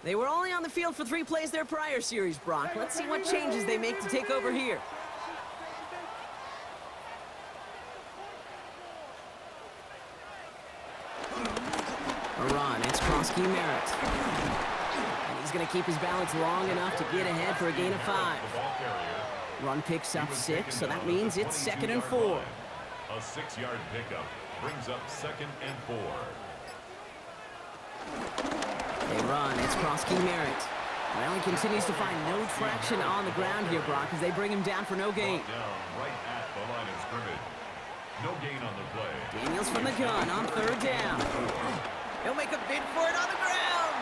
They were only on the field for 3 plays their prior series, Brock. Let's see what changes they make to take over here. A run, it's Krosky Merritt. And he's going to keep his balance long enough to get ahead for a gain of 5. Run picks up 6, so that means it's 2nd and 4. A 6-yard pickup brings up 2nd and 4. They run, it's Krosky Merritt. Well, he continues to find no traction on the ground here, Brock, as they bring him down for no gain. Down right at the line of scrimmage. No gain on the play. Daniels from the gun on 3rd down. He'll make a bid for it on the ground.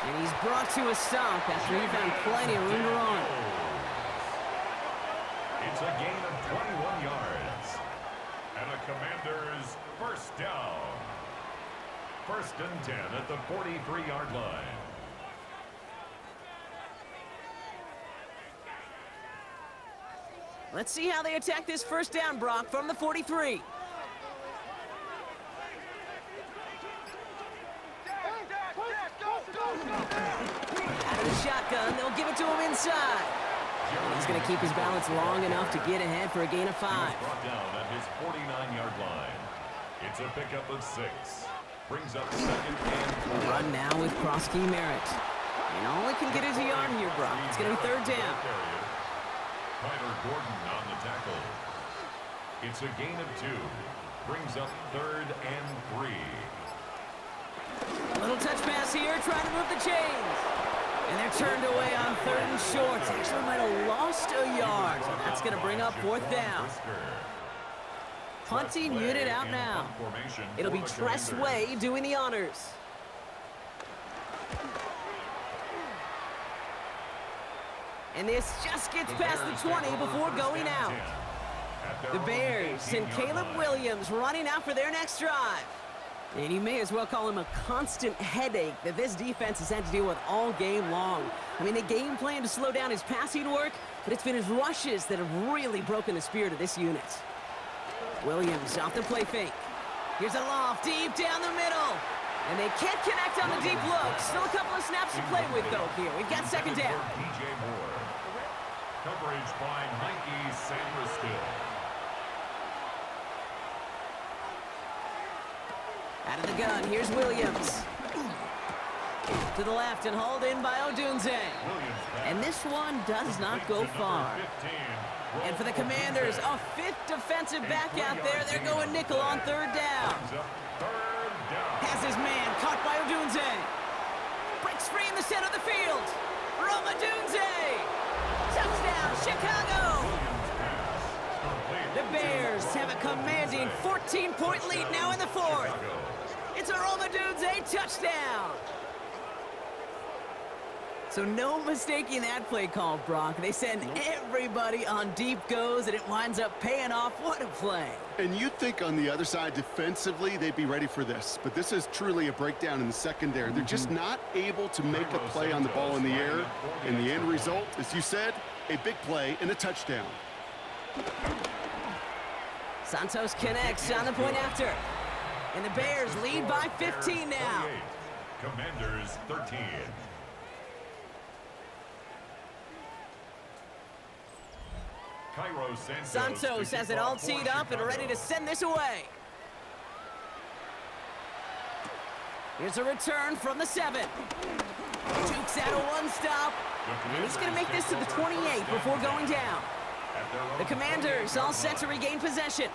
And he's brought to a stop after he found plenty of room to run. It's a gain of 21 yards. And a Commander's 1st down. 1st and 10 at the 43-yard line. Let's see how they attack this 1st down, Brock, from the 43. Out of the shotgun, they'll give it to him inside. And he's going to keep his balance long enough to get ahead for a gain of 5. Brought down at his 49-yard line. It's a pickup of 6. Brings up 2nd and 4. Run now with Krosky Merritt. And all he can get is a yard here, Brock. It's going to be 3rd down. Tyler Gordon on the tackle. It's a gain of 2. Brings up 3rd and 3. Little touch pass here, trying to move the chains. And they're turned away on 3rd and short. Actually might have lost a yard. So that's going to bring up 4th down. Punting unit out now. It'll be Tress Way doing the honors. And this just gets past the 20 before going out. The Bears send Caleb Williams running out for their next drive. And you may as well call him a constant headache that this defense has had to deal with all game long. I mean, they game plan to slow down his passing work, but it's been his rushes that have really broken the spirit of this unit. Williams off the play fake. Here's a loft deep down the middle. And they can't connect on the deep look. Still a couple of snaps to play with, though, here. We've got 2nd down. DJ Moore. Coverage by Mikey Sandristill. Out of the gun, here's Williams. To the left and hauled in by Odunze. And this one does not go far. And for the Commanders, a fifth defensive back out there. They're going nickel on third down. Has his man caught by Odunze. Breaks free in the center of the field. Rome Odunze. Touchdown, Chicago. The Bears have a commanding 14-point lead now in the fourth. It's a Rome Odunze touchdown. So no mistaking that play call, Brock. They send everybody on deep goes, and it winds up paying off. What a play. And you'd think on the other side, defensively, they'd be ready for this. But this is truly a breakdown in the secondary. They're just not able to make a play on the ball in the air. And the end result, as you said, a big play and a touchdown. Santos connects on the point after. And the Bears lead by 15 now. Commanders 13. Santos has it all teed up and ready to send this away. Here's a return from the 7. Jukes out a one-stop. And he's going to make this to the 28 before going down. The Commanders all set to regain possession.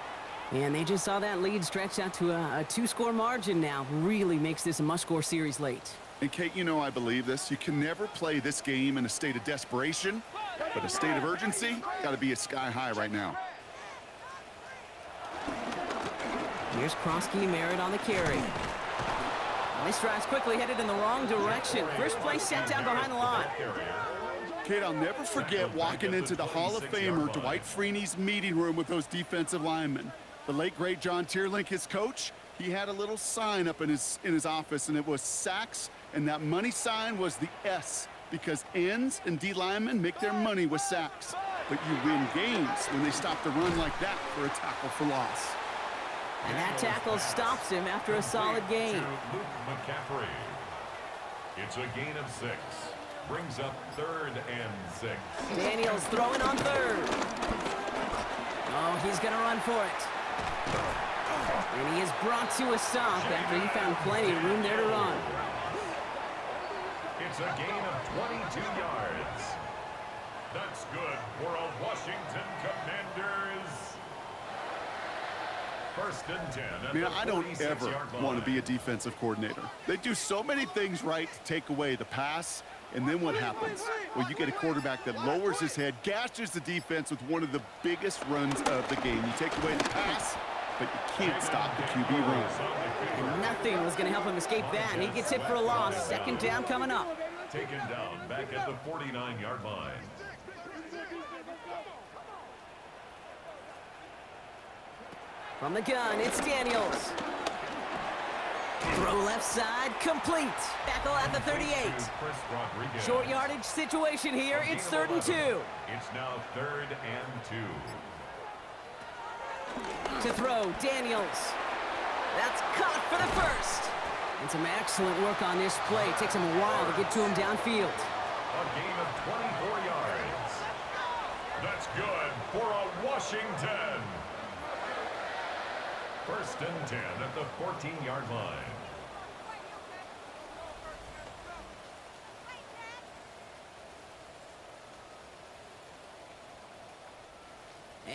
And they just saw that lead stretch out to a 2-score margin now. Really makes this a must-score series late. And Kate, you know I believe this. You can never play this game in a state of desperation, but a state of urgency got to be at sky high right now. Here's Krosky Merritt on the carry. And this drive's quickly headed in the wrong direction. First play set down behind the line. Kate, I'll never forget walking into the Hall of Famer Dwight Freeney's meeting room with those defensive linemen. The late, great John Tierlink, his coach, he had a little sign up in his office, and it was sacks, and that money sign was the S, because ends and D linemen make their money with sacks. But you win games when they stop the run like that for a tackle for loss. And that tackle stops him after a solid gain. Luke McCaffrey. It's a gain of 6. Brings up 3rd and 6. Daniels throwing on 3rd. Oh, he's going to run for it. And he is brought to a stop after he found plenty of room there to run. It's a gain of 22 yards. That's good for a Washington Commanders. 1st and 10. Man, I don't ever want to be a defensive coordinator. They do so many things right to take away the pass, and then what happens? Well, you get a quarterback that lowers his head, gashes the defense with one of the biggest runs of the game. You take away the pass, but you can't stop the QB run. And nothing was going to help him escape that, and he gets hit for a loss. 2nd down coming up. Taken down back at the 49-yard line. From the gun, it's Daniels. Throw left side, complete. Tackle at the 38. Short yardage situation here. It's 3rd and 2. It's now 3rd and 2. To throw, Daniels. That's caught for the 1st. And some excellent work on this play. It takes him a while to get to him downfield. A gain of 24 yards. That's good for a Washington. 1st and 10 at the 14-yard line.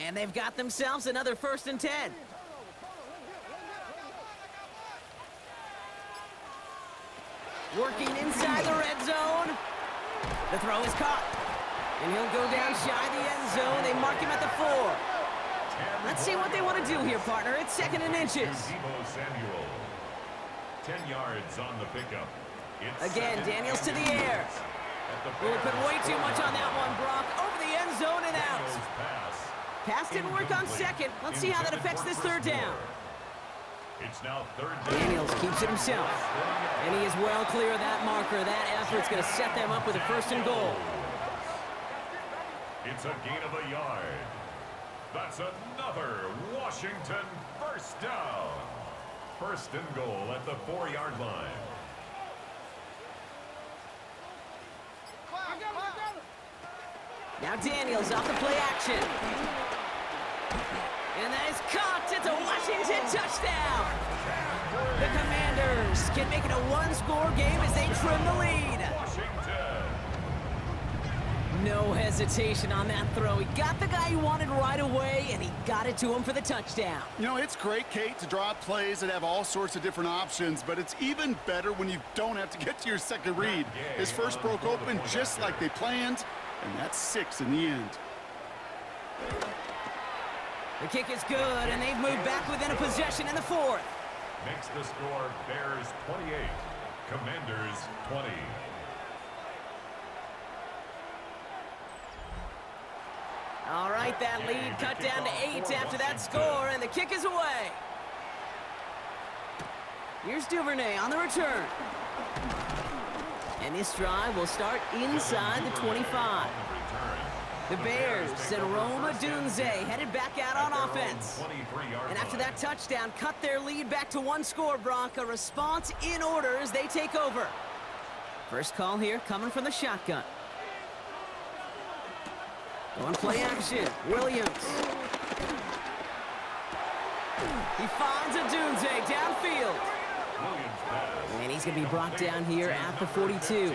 And they've got themselves another 1st and 10. Working inside the red zone. The throw is caught. And he'll go down shy of the end zone. They mark him at the 4. Let's see what they want to do here, partner. It's 2nd and inches. 10 yards on the pickup. Again, Daniels to the air. Really put way too much on that one, Brock. Over the end zone and out. Pass didn't work on 2nd. Let's see how that affects this 3rd down. It's now 3rd down. Daniels keeps it himself. And he is well clear of that marker. That effort's going to set them up with a 1st and goal. It's a gain of a yard. That's another Washington 1st down. 1st and goal at the 4-yard line. Now Daniels off the play action. And that is caught. It's a Washington touchdown. The Commanders can make it a 1-score game as they trim the lead. hesitation on that throw. He got the guy he wanted right away, and he got it to him for the touchdown. You know, it's great, Kate, to draw up plays that have all sorts of different options, but it's even better when you don't have to get to your second read. His first broke open just like they planned, and that's 6 in the end. The kick is good, and they've moved back within a possession in the fourth. Makes the score Bears 28, Commanders 20. All right, that lead cut down to 8 after that score, and the kick is away. Here's Duvernay on the return. And this drive will start inside the 25. The Bears send Rome Odunze headed back out on offense. And after that touchdown, cut their lead back to 1 score, Brock. A response in order as they take over. First call here coming from the shotgun. Going play action, Williams. He finds Odunze downfield. And he's going to be brought down here at the 42.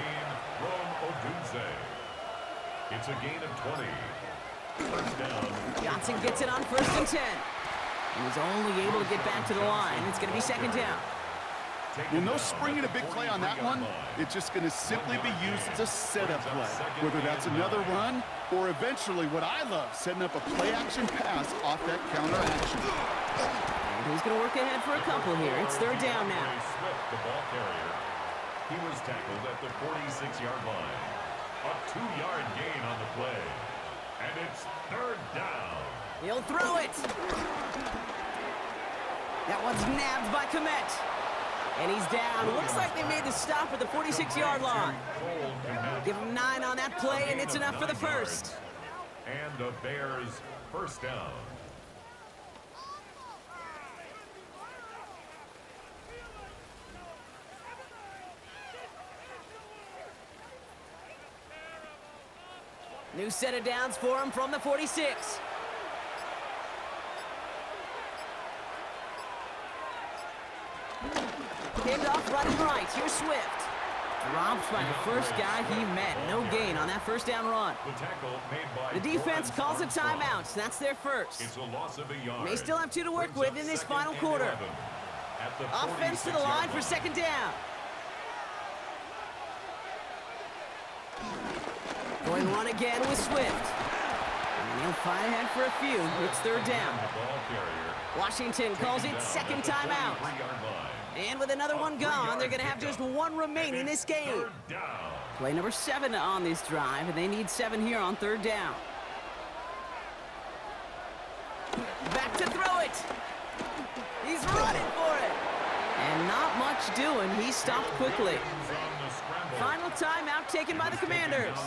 It's a gain of 20. First down. Johnson gets it on 1st and 10. He was only able to get back to the line. It's going to be 2nd down. Well, no springing a big play on that one. It's just going to simply be used as a setup play, whether that's another run or eventually what I love, setting up a play-action pass off that counter action. And he's going to work ahead for a couple here. It's 3rd down now. Swift, the ball carrier. He was tackled at the 46-yard line. A 2-yard gain on the play. And it's 3rd down. He'll throw it. That one's nabbed by Komet. And he's down. Looks like they made the stop at the 46-yard line. Give him 9 on that play, and it's enough for the first. And the Bears' first down. New set of downs for him from the 46. Pinned off running right. Here's Swift. Dropped by the first guy he met. No gain on that 1st down run. The defense calls a timeout. That's their first. It's a loss of a yard. They still have 2 to work with in this final quarter. Offense to the line for 2nd down. Going one again with Swift. And he'll fight ahead for a few. It's 3rd down. Washington calls it 2nd timeout. And with another one gone, they're going to have just 1 remaining this game. Play number 7 on this drive, and they need 7 here on 3rd down. Back to throw it. He's running for it. And not much doing. He stopped quickly. Final timeout taken by the Commanders.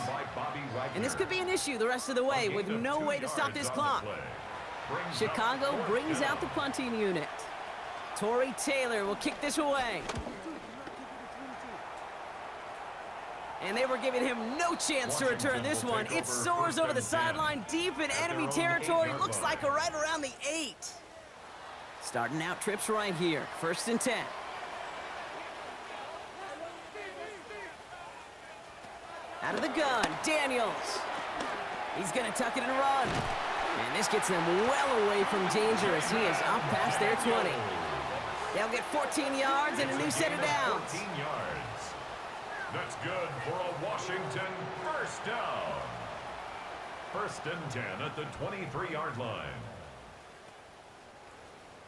And this could be an issue the rest of the way with no way to stop this clock. Chicago brings out the punting unit. Torrey Taylor will kick this away. And they were giving him no chance to return this one. It soars over the sideline deep in enemy territory. Looks like right around the 8. Starting out trips right here. 1st and 10. Out of the gun, Daniels. He's going to tuck it and run. And this gets them well away from danger as he is up past their 20. They'll get 14 yards and a new set of downs. 14 yards. That's good for a Washington first down. 1st and 10 at the 23-yard line.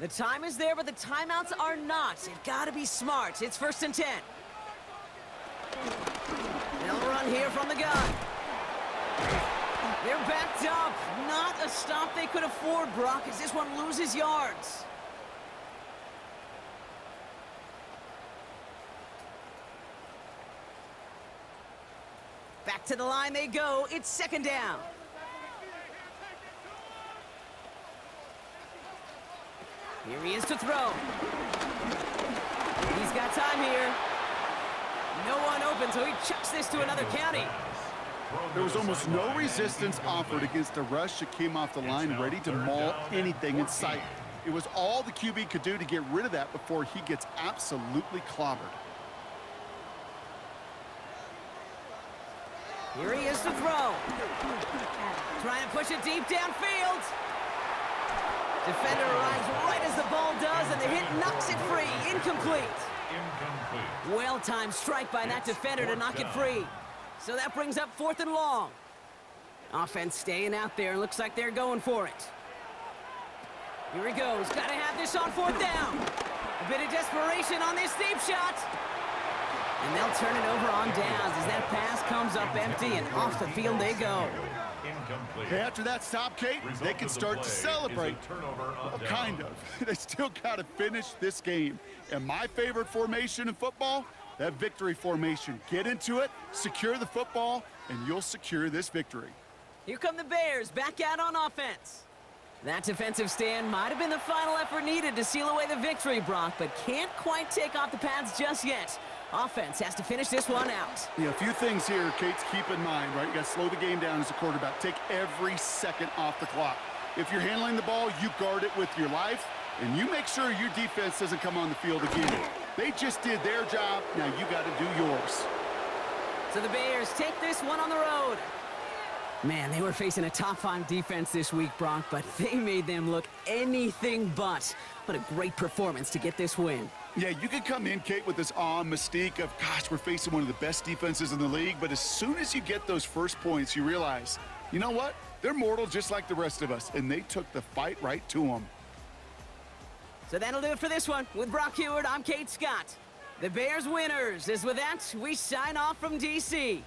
The time is there, but the timeouts are not. They've got to be smart. It's 1st and 10. They'll run here from the gun. They're backed up. Not a stop they could afford, Brock, as this one loses yards. Back to the line they go. It's 2nd down. Here he is to throw. He's got time here. No one open, so he chucks this to another county. There was almost no resistance offered against a rush that came off the line ready to maul anything in sight. It was all the QB could do to get rid of that before he gets absolutely clobbered. Here he is to throw. Trying to push it deep downfield. Defender arrives right as the ball does, and the hit knocks it free. Incomplete. Well-timed strike by that defender to knock it free. So that brings up 4th and long. Offense staying out there. Looks like they're going for it. Here he goes. Got to have this on 4th down. A bit of desperation on this deep shot. And they'll turn it over on downs as that pass comes up empty, and off the field they go. Hey, after that stop, Kate, they can start to celebrate. Well, kind of. They still got to finish this game. And my favorite formation in football, that victory formation. Get into it, secure the football, and you'll secure this victory. Here come the Bears, back out on offense. That defensive stand might have been the final effort needed to seal away the victory, Brock, but can't quite take off the pads just yet. Offense has to finish this one out. Yeah, a few things here, Kate, to keep in mind, right? You got to slow the game down as a quarterback. Take every second off the clock. If you're handling the ball, you guard it with your life, and you make sure your defense doesn't come on the field again. They just did their job. Now you got to do yours. So the Bears take this one on the road. Man, they were facing a top-5 defense this week, Brock, but they made them look anything but. What a great performance to get this win. Yeah, you could come in, Kate, with this mystique of, gosh, we're facing one of the best defenses in the league, but as soon as you get those first points, you realize, you know what? They're mortal just like the rest of us, and they took the fight right to them. So that'll do it for this one. With Brock Heward, I'm Kate Scott. The Bears winners. As with that, we sign off from D.C.